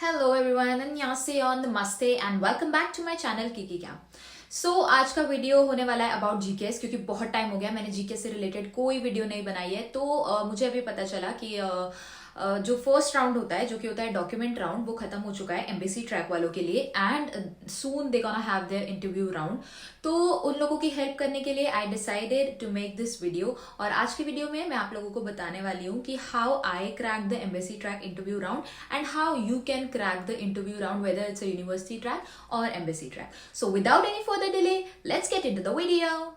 Hello everyone, अन्यसेओ, नमस्ते and welcome back to my channel Kiki Camp. आज का वीडियो होने वाला है अबाउट जीकेएस, क्योंकि बहुत टाइम हो गया मैंने जीके से रिलेटेड कोई वीडियो नहीं बनाई है। मुझे अभी पता चला कि जो फर्स्ट राउंड होता है, जो कि होता है डॉक्यूमेंट राउंड, वो खत्म हो चुका है एमबीसी ट्रैक वालों के लिए and soon they gonna have their interview round. तो उन लोगों की हेल्प करने के लिए I decided to make this video. और आज की वीडियो में मैं आप लोगों को बताने वाली हूँ कि how I crack the embassy track interview round and how you can crack the interview round whether it's a university track और embassy track. So without any further delay, let's get into the video.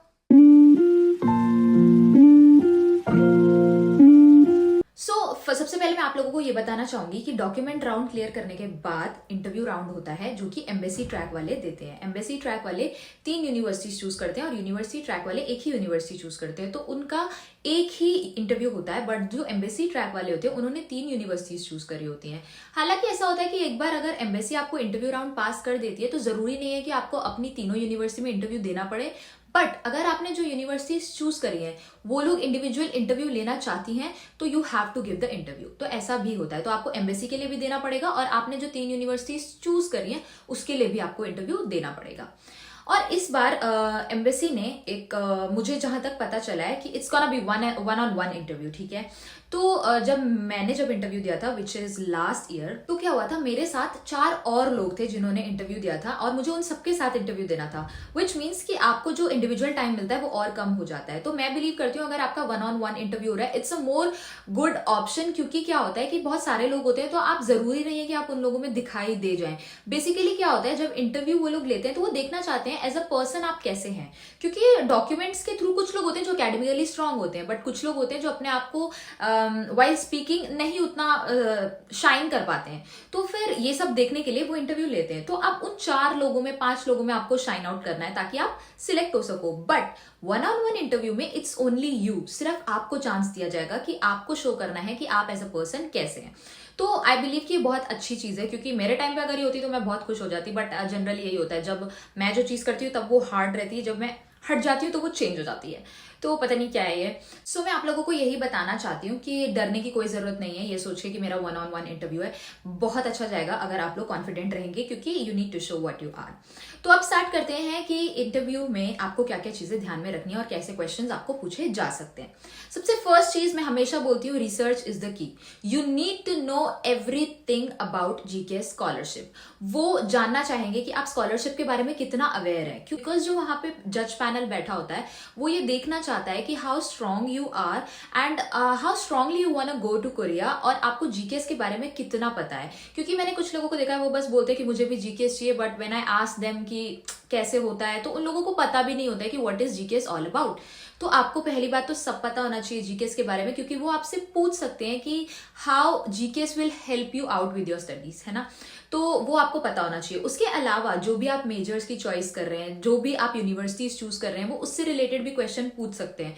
सबसे पहले मैं आप लोगों को ये बताना चाहूंगी कि डॉक्यूमेंट राउंड क्लियर करने के बाद इंटरव्यू राउंड होता है, जो कि एम्बेसी ट्रैक वाले देते हैं। एम्बेसी ट्रैक वाले 3 यूनिवर्सिटी चूज करते हैं और यूनिवर्सिटी ट्रैक वाले एक ही यूनिवर्सिटी चूज करते हैं, तो उनका एक ही इंटरव्यू होता है। बट जो एम्बेसी ट्रैक वाले होते हैं उन्होंने 3 यूनिवर्सिटीज चूज करी होती हैं। हालांकि ऐसा होता है कि एक बार अगर एम्बेसी आपको इंटरव्यू राउंड पास कर देती है तो जरूरी नहीं है कि आपको अपनी तीनों यूनिवर्सिटी में इंटरव्यू देना पड़े। बट अगर आपने जो यूनिवर्सिटीज चूज करी है वो लोग इंडिविजुअल इंटरव्यू लेना चाहती हैं तो you have to give the interview. तो ऐसा भी होता है, तो आपको एम्बेसी के लिए भी देना पड़ेगा और आपने जो 3 यूनिवर्सिटीज चूज करी है उसके लिए भी आपको इंटरव्यू देना पड़ेगा। और इस बार एम्बेसी ने एक मुझे जहां तक पता चला है कि it's gonna be one on one interview, ठीक है। जब मैंने इंटरव्यू दिया था विच इज लास्ट ईयर, तो क्या हुआ था, मेरे साथ 4 और लोग थे जिन्होंने इंटरव्यू दिया था और मुझे उन सबके साथ इंटरव्यू देना था, विच मीन्स कि आपको जो इंडिविजुअल टाइम मिलता है वो और कम हो जाता है। तो मैं बिलीव करती हूँ अगर आपका वन ऑन वन इंटरव्यू हो रहा है, it's a more good option, क्योंकि क्या होता है कि बहुत सारे लोग होते हैं तो आप जरूरी नहीं है कि आप उन लोगों में दिखाई दे जाएं। बेसिकली क्या होता है, जब इंटरव्यू वो लोग लेते हैं तो वो देखना चाहते हैं एज अ पर्सन आप कैसे हैं, क्योंकि डॉक्यूमेंट्स के थ्रू कुछ लोग होते हैं जो अकेडमिकली स्ट्रांग होते हैं, बट कुछ लोग होते हैं जो अपने आप को वाइल स्पीकिंग नहीं उतना शाइन कर पाते हैं। तो फिर ये सब देखने के लिए वो इंटरव्यू लेते हैं। तो अब उन 4 लोगों में 5 लोगों में आपको शाइन आउट करना है ताकि आप सिलेक्ट हो सको। But one on one interview में इट्स ओनली यू, सिर्फ आपको चांस दिया जाएगा कि आपको शो करना है कि आप एज अ पर्सन कैसे हैं। तो आई बिलीव कि ये बहुत अच्छी चीज है, क्योंकि मेरे टाइम पे अगर ये होती तो मैं बहुत खुश हो जाती। बट जनरली यही होता है, जब मैं जो चीज करती हूँ तब वो हार्ड रहती है, जब मैं हट जाती हूँ तो वो चेंज हो जाती है। तो पता नहीं क्या है ये। मैं आप लोगों को यही बताना चाहती हूँ कि डरने की कोई जरूरत नहीं है। ये सोच के कि मेरा वन ऑन वन इंटरव्यू है, बहुत अच्छा जाएगा अगर आप लोग कॉन्फिडेंट रहेंगे, क्योंकि you need to show what you are. तो अब स्टार्ट करते हैं कि इंटरव्यू में आपको क्या क्या चीजें ध्यान में रखनी है और कैसे क्वेश्चंस आपको पूछे जा सकते हैं। सबसे फर्स्ट चीज मैं हमेशा बोलती हूँ, research is the key. You need to know everything about GK scholarship. वो जानना चाहेंगे कि आप स्कॉलरशिप के बारे में कितना अवेयर है, बिकॉज जो वहां पे जज पैनल बैठा होता है वो ये देखना चाहता है कि how strong you are and how strongly you want to go to Korea, और आपको जीकेएस के बारे में कितना पता है। क्योंकि मैंने कुछ लोगों को देखा है वो बस बोलते हैं कि मुझे भी जीकेएस चाहिए, but when I ask them कि कैसे होता है तो उन लोगों को पता भी नहीं होता है कि what is GKS all about. तो आपको पहली बात तो सब पता होना चाहिए जीकेएस के बारे में, क्योंकि वो आपसे पूछ सकते हैं कि how GKS will help you out with your studies, है ना। तो वो आपको पता होना चाहिए। उसके अलावा जो भी आप मेजर्स की चॉइस कर रहे हैं, जो भी आप यूनिवर्सिटीज चूज कर रहे हैं, वो उससे रिलेटेड भी क्वेश्चन पूछ सकते हैं।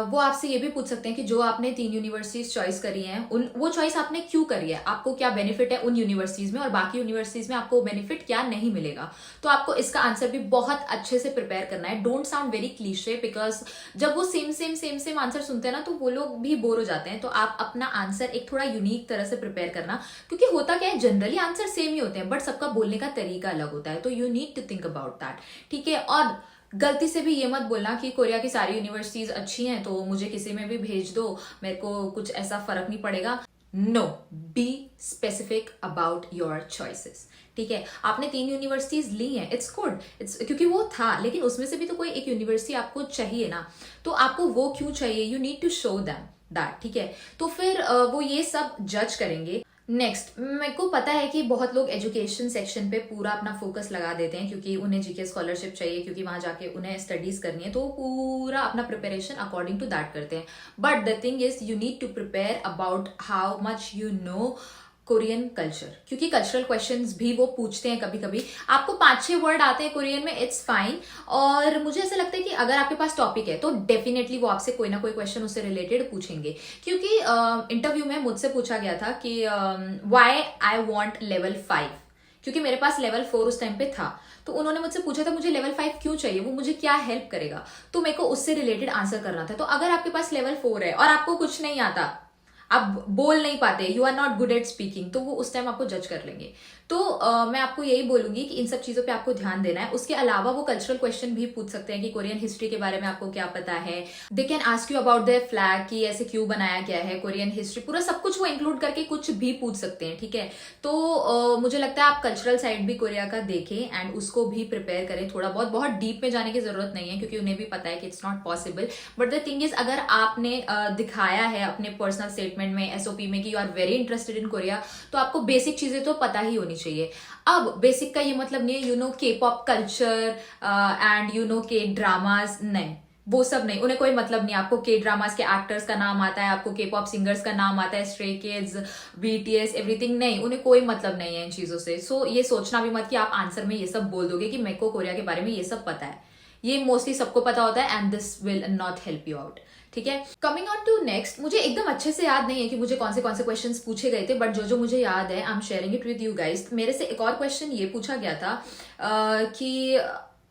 वो आपसे ये भी पूछ सकते हैं कि जो आपने 3 यूनिवर्सिटीज चॉइस करी हैं वो चॉइस आपने क्यों करी है, आपको क्या बेनिफिट है उन यूनिवर्सिटीज में और बाकी यूनिवर्सिटीज में आपको बेनिफिट क्या नहीं मिलेगा। तो आपको इसका आंसर भी बहुत अच्छे से प्रिपेयर करना है। Don't sound very cliche, because जब वो सेम आंसर सुनते हैं ना तो वो लोग भी बोर हो जाते हैं। तो आप अपना आंसर एक थोड़ा यूनिक तरह से प्रिपेयर करना, क्योंकि होता क्या है, जनरली आंसर सेम ही होते हैं बट सबका बोलने का तरीका अलग होता है। तो you need to think about that, ठीक है। और गलती से भी ये मत बोलना कि कोरिया की सारी यूनिवर्सिटीज अच्छी हैं तो मुझे किसी में भी भेज दो, मेरे को कुछ ऐसा फर्क नहीं पड़ेगा। No, be specific about your choices, ठीक है। आपने 3 यूनिवर्सिटीज ली हैं, इट्स गुड, इट्स क्योंकि वो था, लेकिन उसमें से भी तो कोई एक यूनिवर्सिटी आपको चाहिए ना। तो आपको वो क्यों चाहिए, you need to show them that, ठीक है। तो फिर वो ये सब जज करेंगे। नेक्स्ट, मेरे को पता है कि बहुत लोग एजुकेशन सेक्शन पे पूरा अपना फोकस लगा देते हैं, क्योंकि उन्हें जीके स्कॉलरशिप चाहिए, क्योंकि वहां जाके उन्हें स्टडीज करनी है, तो पूरा अपना प्रिपरेशन अकॉर्डिंग टू दैट करते हैं। But the thing is you need to prepare about how much you know Korean culture, क्योंकि कल्चरल क्वेश्चंस भी वो पूछते हैं कभी कभी। आपको 5-6 वर्ड आते हैं कोरियन में, इट्स फाइन। और मुझे ऐसा लगता है कि अगर आपके पास टॉपिक है तो डेफिनेटली वो आपसे कोई ना कोई क्वेश्चन उससे रिलेटेड पूछेंगे। क्योंकि इंटरव्यू में मुझसे पूछा गया था कि व्हाई आई वांट लेवल 5, क्योंकि मेरे पास लेवल 4 उस टाइम पे था। तो उन्होंने मुझसे पूछा था मुझे लेवल 5 क्यों चाहिए, वो मुझे क्या हेल्प करेगा, तो मेरे को उससे रिलेटेड आंसर करना था। तो अगर आपके पास लेवल 4 है और आपको कुछ नहीं आता, आप बोल नहीं पाते, you are not good at speaking, तो वो उस टाइम आपको जज कर लेंगे। तो मैं आपको यही बोलूंगी कि इन सब चीजों पे आपको ध्यान देना है। उसके अलावा वो कल्चरल क्वेश्चन भी पूछ सकते हैं कि कोरियन हिस्ट्री के बारे में आपको क्या पता है। They can ask you about the flag कि ऐसे क्यों बनाया गया है, कोरियन हिस्ट्री, पूरा सब कुछ वो इंक्लूड करके कुछ भी पूछ सकते हैं, ठीक है। तो मुझे लगता है आप कल्चरल साइड भी कोरिया का देखें एंड उसको भी प्रिपेयर करें थोड़ा बहुत। बहुत डीप में जाने की जरूरत नहीं है क्योंकि उन्हें भी पता है कि it's not possible. But the thing is, अगर आपने दिखाया है अपने पर्सनल स्टेटमेंट में, एसओपी में, कि you are very interested in Korea, तो आपको बेसिक चीजें तो पता ही होनी चाहिए। अब बेसिक का ये मतलब नहीं है यू नो के pop culture and you know के ड्रामाज, नहीं, वो सब नहीं, उन्हें कोई मतलब नहीं। आपको के ड्रामास के एक्टर्स का नाम आता है, आपको के पॉप सिंगर्स का नाम आता है, स्ट्रे किड्स, बीटीएस, एवरीथिंग, नहीं, उन्हें कोई मतलब नहीं है इन चीजों से। सो ये सोचना भी मत कि आप आंसर में ये सब बोल दोगे कि मेरे को कोरिया के बारे में ये सब पता है। ये मोस्टली सबको पता होता है and this will not help you out, ठीक है। कमिंग ऑन टू नेक्स्ट, मुझे एकदम अच्छे से याद नहीं है कि मुझे कौन से क्वेश्चंस पूछे गए थे, बट जो जो मुझे याद है I am sharing it with you guys. मेरे से एक और क्वेश्चन ये पूछा गया था कि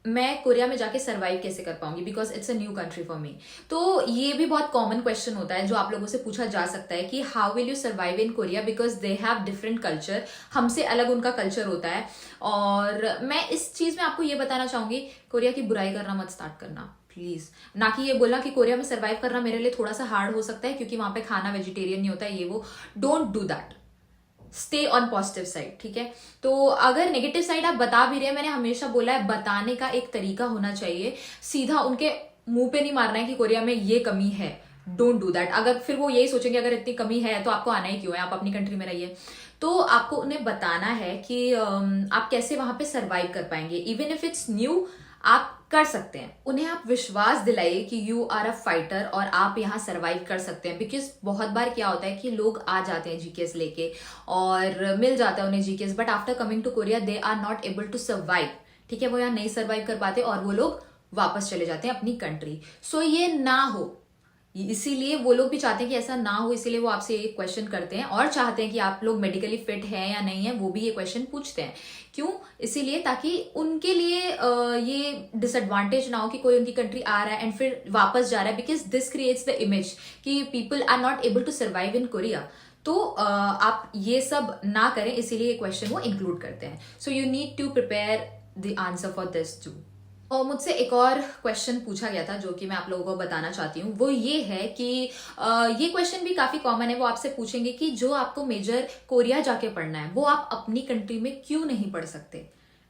मैं कोरिया में जाके सर्वाइव कैसे कर पाऊंगी, because it's a new country for me. तो ये भी बहुत कॉमन क्वेश्चन होता है जो आप लोगों से पूछा जा सकता है कि how will you survive in Korea, because they have different culture, हमसे अलग उनका कल्चर होता है। और मैं इस चीज में आपको ये बताना चाहूंगी, कोरिया की बुराई करना मत स्टार्ट करना प्लीज। ना कि ये बोलना कि कोरिया में सर्वाइव करना मेरे लिए थोड़ा सा हार्ड हो सकता है क्योंकि वहां पे खाना वेजिटेरियन नहीं होता है, ये वो, don't do that, stay on positive side, ठीक है। तो अगर नेगेटिव साइड आप बता भी रहे हैं, मैंने हमेशा बोला है बताने का एक तरीका होना चाहिए, सीधा उनके मुंह पे नहीं मारना है कि कोरिया में ये कमी है, डोंट डू दैट। अगर फिर वो यही सोचेंगे अगर इतनी कमी है तो आपको आना ही क्यों है, आप अपनी कंट्री में रहिए। तो आपको उन्हें बताना है कि आप कैसे वहां पे सर्वाइव कर पाएंगे, इवन इफ इट्स न्यू, आप कर सकते हैं। उन्हें आप विश्वास दिलाइए कि यू आर अ फाइटर और आप यहाँ सर्वाइव कर सकते हैं। बिकॉज बहुत बार क्या होता है कि लोग आ जाते हैं जीकेएस लेके और मिल जाता है उन्हें GKS, but after coming to Korea they are not able to survive, ठीक है। वो यहाँ नहीं सर्वाइव कर पाते और वो लोग वापस चले जाते हैं अपनी कंट्री। सो ये ना हो, इसीलिए वो लोग भी चाहते हैं कि ऐसा ना हो, इसीलिए वो आपसे ये क्वेश्चन करते हैं और चाहते हैं कि आप लोग मेडिकली फिट हैं या नहीं है, वो भी ये क्वेश्चन पूछते हैं। क्यों? इसीलिए ताकि उनके लिए ये डिसएडवांटेज ना हो कि कोई उनकी कंट्री आ रहा है एंड फिर वापस जा रहा है, because this creates the image कि people are not able to survive in Korea. तो आप ये सब ना करें, इसीलिए ये क्वेश्चन वो इंक्लूड करते हैं। So you need to prepare the answer for this too. और मुझसे एक और क्वेश्चन पूछा गया था जो कि मैं आप लोगों को बताना चाहती हूँ, वो ये है कि ये क्वेश्चन भी काफी कॉमन है। वो आपसे पूछेंगे कि जो आपको मेजर कोरिया जाके पढ़ना है वो आप अपनी कंट्री में क्यों नहीं पढ़ सकते,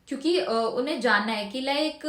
क्योंकि उन्हें जानना है कि लाइक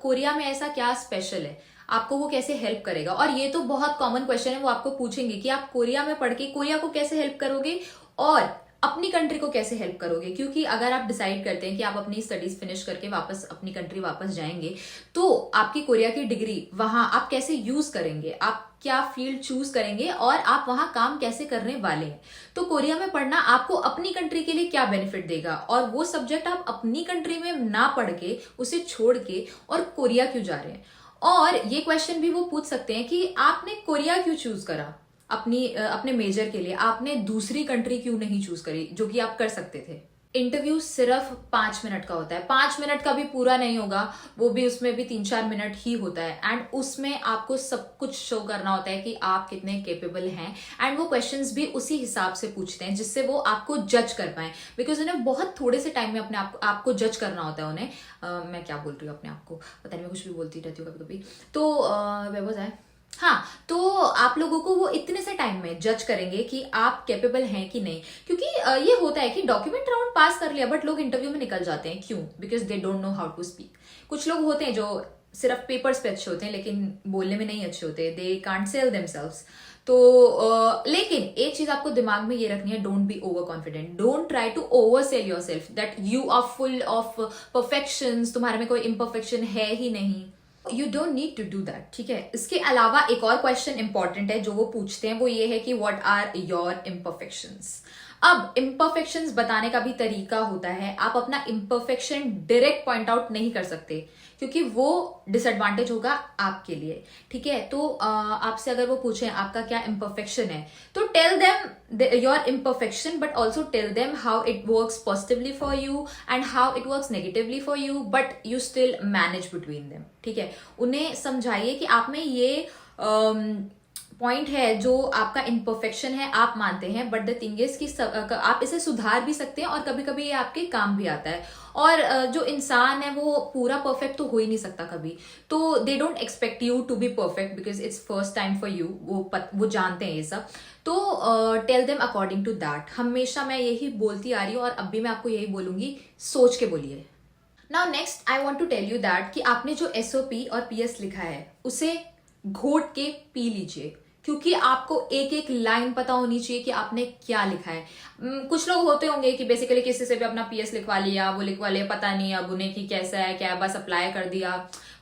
कोरिया में ऐसा क्या स्पेशल है, आपको वो कैसे हेल्प करेगा। और ये तो बहुत कॉमन क्वेश्चन है, वो आपको पूछेंगे कि आप कोरिया में पढ़ के कोरिया को कैसे हेल्प करोगे और अपनी कंट्री को कैसे हेल्प करोगे। क्योंकि अगर आप डिसाइड करते हैं कि आप अपनी स्टडीज फिनिश करके वापस अपनी कंट्री वापस जाएंगे, तो आपकी कोरिया की डिग्री वहां आप कैसे यूज करेंगे, आप क्या फील्ड चूज करेंगे और आप वहां काम कैसे करने वाले हैं। तो कोरिया में पढ़ना आपको अपनी कंट्री के लिए क्या बेनिफिट देगा, और वो सब्जेक्ट आप अपनी कंट्री में ना पढ़ के उसे छोड़ के और कोरिया क्यों जा रहे हैं। और ये क्वेश्चन भी वो पूछ सकते हैं कि आपने कोरिया क्यों चूज करा अपने मेजर के लिए, आपने दूसरी कंट्री क्यों नहीं चूज करी जो कि आप कर सकते थे। इंटरव्यू सिर्फ 5 मिनट का होता है, 5 मिनट का भी पूरा नहीं होगा, वो भी उसमें भी 3-4 मिनट ही होता है। एंड उसमें आपको सब कुछ शो करना होता है कि आप कितने केपेबल हैं। एंड वो क्वेश्चंस भी उसी हिसाब से पूछते हैं जिससे वो आपको जज कर पाए, बिकॉज उन्हें बहुत थोड़े से टाइम में अपने आपको जज करना होता है उन्हें। मैं क्या बोल रही हूँ अपने आप को, पता नहीं, मैं कुछ भी बोलती रहती हूँ कभी कभी। तो वो है, हाँ, तो आप लोगों को वो इतने से टाइम में जज करेंगे कि आप कैपेबल हैं कि नहीं। क्योंकि ये होता है कि डॉक्यूमेंट राउंड पास कर लिया बट लोग इंटरव्यू में निकल जाते हैं। क्यों? Because they don't know how to speak. कुछ लोग होते हैं जो सिर्फ पेपर्स पे अच्छे होते हैं लेकिन बोलने में नहीं अच्छे होते, दे कांट सेल देमसेल्व्स। तो लेकिन एक चीज आपको दिमाग में ये रखनी है, don't be overconfident, don't try to oversell yourself that you are full of perfections, तुम्हारे में कोई इम्परफेक्शन है ही नहीं। You don't need to do that, ठीक है। इसके अलावा एक और क्वेश्चन इंपॉर्टेंट है जो वो पूछते हैं, वो ये है कि व्हाट आर योर इम्परफेक्शंस। अब इम्परफेक्शंस बताने का भी तरीका होता है, आप अपना इम्परफेक्शन डायरेक्ट पॉइंट आउट नहीं कर सकते क्योंकि वो डिसएडवांटेज होगा आपके लिए, ठीक है। तो आपसे अगर वो पूछें आपका क्या इम्परफेक्शन है, तो tell them your imperfection but also tell them how it works positively for you and how it works negatively for you, but you still manage between them, ठीक है। उन्हें समझाइए कि आप में ये पॉइंट है जो आपका इम्परफेक्शन है आप मानते हैं, बट द थिंग इज कि आप इसे सुधार भी सकते हैं और कभी कभी ये आपके काम भी आता है। और जो इंसान है वो पूरा परफेक्ट तो हो ही नहीं सकता कभी, तो they don't expect you to be perfect because it's first time for you. वो जानते हैं ये सब, तो tell them according to that. हमेशा मैं यही बोलती आ रही हूँ और अब भी मैं आपको यही बोलूंगी, सोच के बोलिए। Now next I want to tell you that कि आपने जो SOP और PS लिखा है उसे घोट के पी लीजिए, क्योंकि आपको एक एक लाइन पता होनी चाहिए कि आपने क्या लिखा है। कुछ लोग होते होंगे कि बेसिकली किसी से भी अपना PS लिखवा लिया, वो लिखवा लिया, पता नहीं अब उन्हें कि कैसा है क्या, बस अप्लाई कर दिया,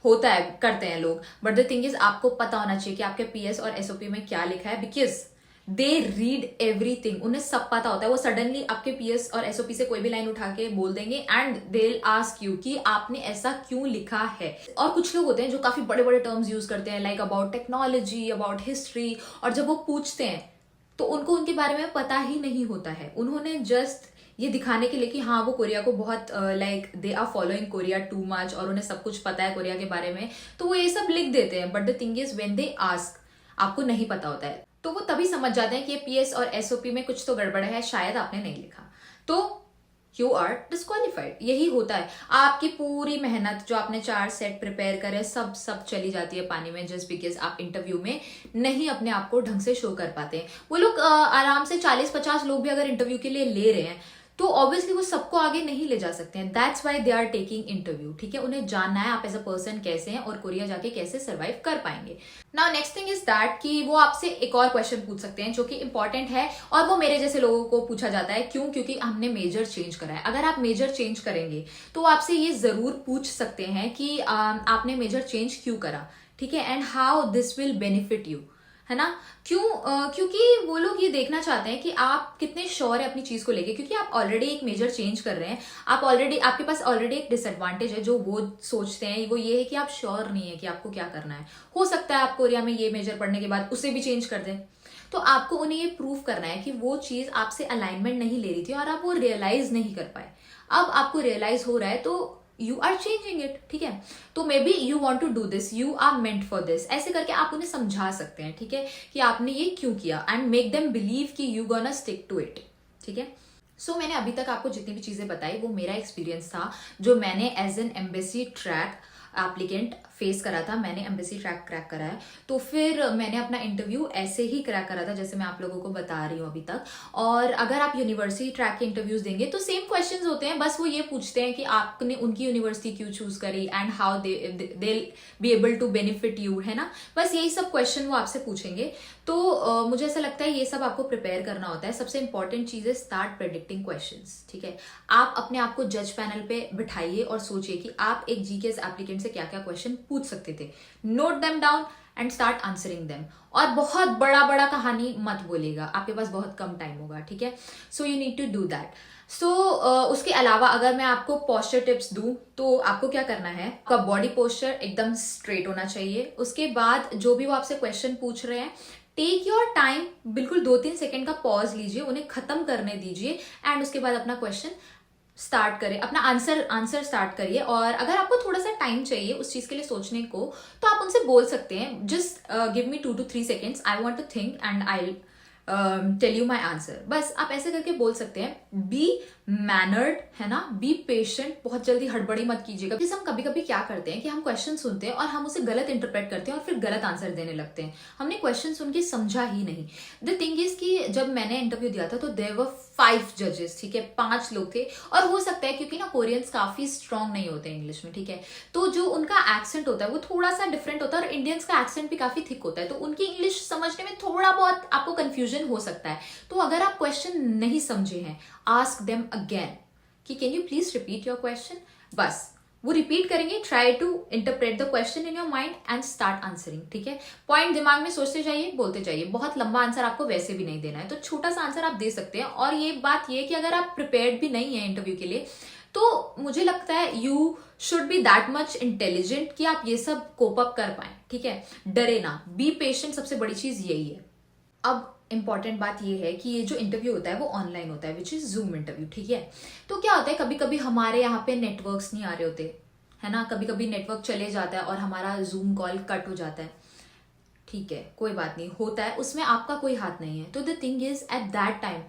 होता है, करते हैं लोग। बट द थिंग इज आपको पता होना चाहिए कि आपके PS और SOP में क्या लिखा है, बिकॉज दे रीड एवरीथिंग, उन्हें सब पता होता है। वो सडनली आपके PS और SOP से कोई भी लाइन उठा के बोल देंगे and they will ask you कि आपने ऐसा क्यों लिखा है। और कुछ लोग होते हैं जो काफी बड़े बड़े टर्म्स यूज करते हैं, like about technology, about history, और जब वो पूछते हैं तो उनको उनके बारे में पता ही नहीं होता है। उन्होंने जस्ट ये दिखाने के लिए कि हाँ वो कोरिया को बहुत like they are following Korea too much और उन्हें सब कुछ पता है कोरिया के बारे में, तो वो ये सब लिख देते हैं। But the thing is when they ask, आपको नहीं पता होता है, तो वो तभी समझ जाते हैं कि ये PS और SOP में कुछ तो गड़बड़ है, शायद आपने नहीं लिखा, तो यू आर डिस्क्वालिफाइड। यही होता है, आपकी पूरी मेहनत जो आपने 4 सेट प्रिपेयर करे सब चली जाती है पानी में, जस्ट बिकॉज आप इंटरव्यू में नहीं अपने आप को ढंग से शो कर पाते हैं। वो लोग आराम से 40-50 लोग भी अगर इंटरव्यू के लिए ले रहे हैं तो ऑब्वियसली वो सबको आगे नहीं ले जा सकते हैं। That's why they are taking interview, ठीक है। उन्हें जानना है आप एज अ पर्सन कैसे हैं और कोरिया जाके कैसे सर्वाइव कर पाएंगे। Now next thing is that कि वो आपसे एक और क्वेश्चन पूछ सकते हैं जो कि इंपॉर्टेंट है और वो मेरे जैसे लोगों को पूछा जाता है। क्यों? क्योंकि हमने मेजर चेंज करा है। अगर आप मेजर चेंज करेंगे तो आपसे ये जरूर पूछ सकते हैं कि आपने मेजर चेंज क्यों करा, ठीक है, and how this will benefit you, है ना। क्योंकि वो लोग ये देखना चाहते हैं कि आप कितने श्योर है अपनी चीज को लेके, क्योंकि आप ऑलरेडी एक मेजर चेंज कर रहे हैं, आप ऑलरेडी, आपके पास ऑलरेडी एक डिसएडवांटेज है जो वो सोचते हैं, वो ये है कि आप श्योर नहीं है कि आपको क्या करना है। हो सकता है आप कोरिया में ये मेजर पढ़ने के बाद उसे भी चेंज कर दें, तो आपको उन्हें ये प्रूव करना है कि वो चीज आपसे अलाइनमेंट नहीं ले रही थी और आप वो रियलाइज नहीं कर पाए। अब आपको रियलाइज हो रहा है तो यू आर चेंजिंग इट, ठीक है। तो maybe you want to do this, you are meant for this, ऐसे करके आप उन्हें समझा सकते हैं, ठीक है, कि आपने ये क्यों किया, एंड मेक देम बिलीव कि you gonna stick to it, ठीक है। सो मैंने अभी तक आपको जितनी भी चीजें बताई वो मेरा एक्सपीरियंस था, जो मैंने as an embassy track applicant face करा था। मैंने एम्बेसी ट्रैक क्रैक करा है, तो फिर मैंने अपना इंटरव्यू ऐसे ही क्रैक करा था जैसे मैं आप लोगों को बता रही हूँ अभी तक। और अगर आप यूनिवर्सिटी ट्रैक के इंटरव्यूज देंगे तो सेम क्वेश्चंस होते हैं, बस वो ये पूछते हैं कि आपने उनकी यूनिवर्सिटी क्यों चूज करी and how they be able to benefit you, है ना। बस यही सब क्वेश्चन वो आपसे पूछेंगे। तो मुझे ऐसा लगता है ये सब आपको प्रिपेयर करना होता है। सबसे इंपॉर्टेंट चीज है स्टार्ट प्रेडिक्टिंग क्वेश्चंस, ठीक है। आप अपने आप को जज पैनल पे बिठाइए और सोचिए कि आप एक जीकेएस एप्लीकेंट से क्या क्या क्वेश्चन पूछ सकते थे। Note them down and start answering them. और बहुत बड़ा बड़ा कहानी मत बोलिएगा, आपके पास बहुत कम टाइम होगा, ठीक है। So you need to do that. So उसके अलावा अगर मैं आपको पोस्चर टिप्स दूं तो आपको क्या करना है, आपका बॉडी पोस्चर एकदम स्ट्रेट होना चाहिए। उसके बाद जो भी वो आपसे क्वेश्चन पूछ रहे हैं, टेक योर टाइम, बिल्कुल 2-3 सेकेंड का पॉज लीजिए, उन्हें खत्म करने दीजिए एंड उसके बाद अपना क्वेश्चन स्टार्ट करें, अपना आंसर स्टार्ट करिए। और अगर आपको थोड़ा सा टाइम चाहिए उस चीज के लिए सोचने को, तो आप उनसे बोल सकते हैं, just give me 2 to 3 seconds, I want to think and I tell you my answer. बस आप ऐसे करके बोल सकते हैं। बी मैनर्ड, है ना, बी पेशेंट, बहुत जल्दी हड़बड़ी मत कीजिएगा। जैसे हम कभी कभी क्या करते हैं कि हम क्वेश्चन सुनते हैं और हम उसे गलत इंटरप्रेट करते हैं और फिर गलत आंसर देने लगते हैं। हमने क्वेश्चन सुन के समझा ही नहीं। द थिंग इज कि जब मैंने इंटरव्यू दिया था तो देयर वर 5 जजेस, ठीक है, 5 लोग थे। और हो सकता है क्योंकि ना कोरियंस काफी स्ट्रांग नहीं होते इंग्लिश में, ठीक है, तो जो उनका एक्सेंट होता है वो थोड़ा सा डिफरेंट होता है और इंडियंस का एक्सेंट भी काफी थिक होता है, तो उनकी इंग्लिश समझने में थोड़ा बहुत आपको कंफ्यूजन हो सकता है। तो अगर आप क्वेश्चन नहीं समझे हैं, आस्क देम अगेन कि can you please repeat your question. बस वो रिपीट करेंगे, try to interpret the question in your mind and start answering, ठीक है। पॉइंट दिमाग में सोचते जाइए, बोलते जाइए। बहुत लंबा आंसर आपको वैसे भी नहीं देना है, तो छोटा सा आंसर आप दे सकते हैं। और ये बात ये कि अगर आप प्रिपेयर्ड भी नहीं है इंटरव्यू के लिए, तो मुझे लगता है you should be that much intelligent कि आप ये सब कोप अप कर पाए, ठीक है। डरे ना, बी पेशेंट, सबसे बड़ी चीज यही है। अब इंपॉर्टेंट बात यह है कि ये जो इंटरव्यू होता है वो ऑनलाइन होता है, विच इज जूम इंटरव्यू, ठीक है। तो क्या होता है, कभी कभी हमारे यहाँ पे नेटवर्क्स नहीं आ रहे होते, है ना, कभी कभी नेटवर्क चले जाता है और हमारा जूम कॉल कट हो जाता है, ठीक है, कोई बात नहीं, होता है, उसमें आपका कोई हाथ नहीं है। तो the thing is at that time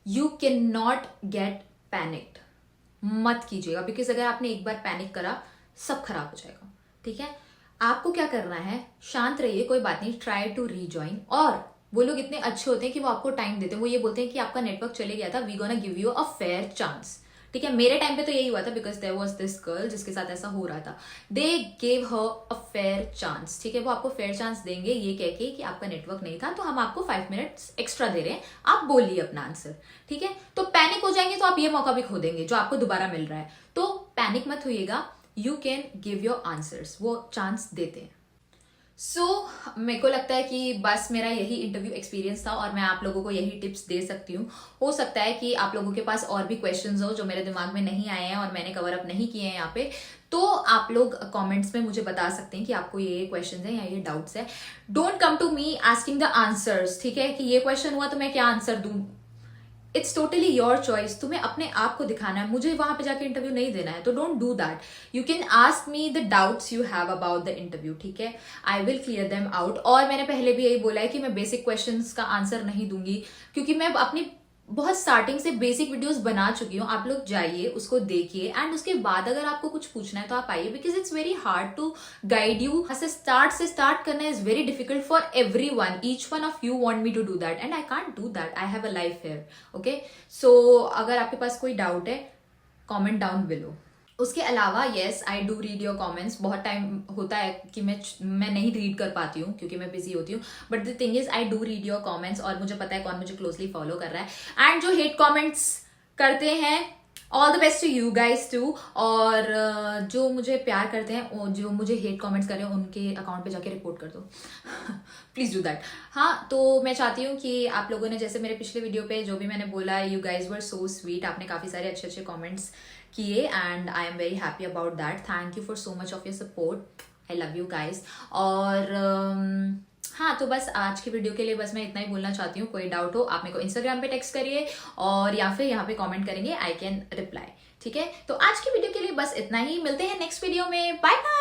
you can not gate panicked. मत कीजिएगा, बिकॉज अगर आपने एक बार पैनिक करा सब खराब हो जाएगा। ठीक है, आपको क्या करना है, शांत रहिए, कोई बात नहीं, ट्राई टू रीजॉइन। और वो लोग इतने अच्छे होते हैं कि वो आपको टाइम देते हैं। वो ये बोलते हैं कि आपका नेटवर्क चले गया था, we gonna give you a fair chance. ठीक है, मेरे टाइम पे तो यही हुआ था, because there was this girl जिसके साथ ऐसा हो रहा था। They gave her a fair chance. ठीक है, वो आपको फेयर चांस देंगे ये कह के कि आपका नेटवर्क नहीं था तो हम आपको 5 मिनट्स एक्स्ट्रा दे रहे हैं, आप बोलिए अपना आंसर। ठीक है, तो पैनिक हो जाएंगे तो आप ये मौका भी खो देंगे जो आपको दोबारा मिल रहा है। तो पैनिक मत होइएगा, you can give your answers, वो चांस देते हैं। मेरे को लगता है कि बस मेरा यही इंटरव्यू एक्सपीरियंस था और मैं आप लोगों को यही टिप्स दे सकती हूँ। हो सकता है कि आप लोगों के पास और भी क्वेश्चंस हो जो मेरे दिमाग में नहीं आए हैं और मैंने कवर अप नहीं किए हैं यहाँ पे, तो आप लोग कमेंट्स में मुझे बता सकते हैं कि आपको ये क्वेश्चंस हैं या ये डाउट्स है। Don't come to me asking the answers. ठीक है, कि ये क्वेश्चन हुआ तो मैं क्या आंसर दूं। इट्स टोटली योर चॉइस, तुम्हें अपने आप को दिखाना है, मुझे वहां पे जाके इंटरव्यू नहीं देना है, तो don't do that. You can ask me the doubts you have about the interview. ठीक है, I will clear them out. और मैंने पहले भी यही बोला है कि मैं बेसिक क्वेश्चंस का आंसर नहीं दूंगी, क्योंकि मैं अपनी बहुत स्टार्टिंग से बेसिक वीडियोस बना चुकी हूँ। आप लोग जाइए, उसको देखिए, एंड उसके बाद अगर आपको कुछ पूछना है तो आप आइए, because it's very hard to guide you. से स्टार्ट करना is very difficult for everyone. Each one of you want me to do that and I can't do that, I have a life here. Okay, so अगर आपके पास कोई doubt है comment down below. उसके अलावा yes, I do read your comments. बहुत time होता है कि मैं नहीं रीड कर पाती हूँ क्योंकि मैं बिजी होती हूँ, but the thing is I do read your comments और मुझे पता है कौन मुझे क्लोजली फॉलो कर रहा है। एंड जो हेट कमेंट्स करते हैं, all the best to you guys too. और जो मुझे प्यार करते हैं, जो मुझे हेट कमेंट्स कर रहे हैं, उनके अकाउंट पे जाके रिपोर्ट कर दो प्लीज डू दैट। हाँ, तो मैं चाहती हूँ कि आप लोगों ने, जैसे मेरे पिछले वीडियो पे जो भी मैंने बोला, you guys were so sweet, आपने काफी सारे अच्छे अच्छे कमेंट्स किए and I am very happy about that. Thank you for so much of your support, I love you guys. और हाँ, तो बस आज की वीडियो के लिए बस मैं इतना ही बोलना चाहती हूँ। कोई डाउट हो आप मेरे को इंस्टाग्राम पे टेक्स्ट करिए और या फिर यहाँ पे कमेंट करेंगे, आई कैन रिप्लाई। ठीक है, तो आज की वीडियो के लिए बस इतना ही, मिलते हैं नेक्स्ट वीडियो में, बाय बाय।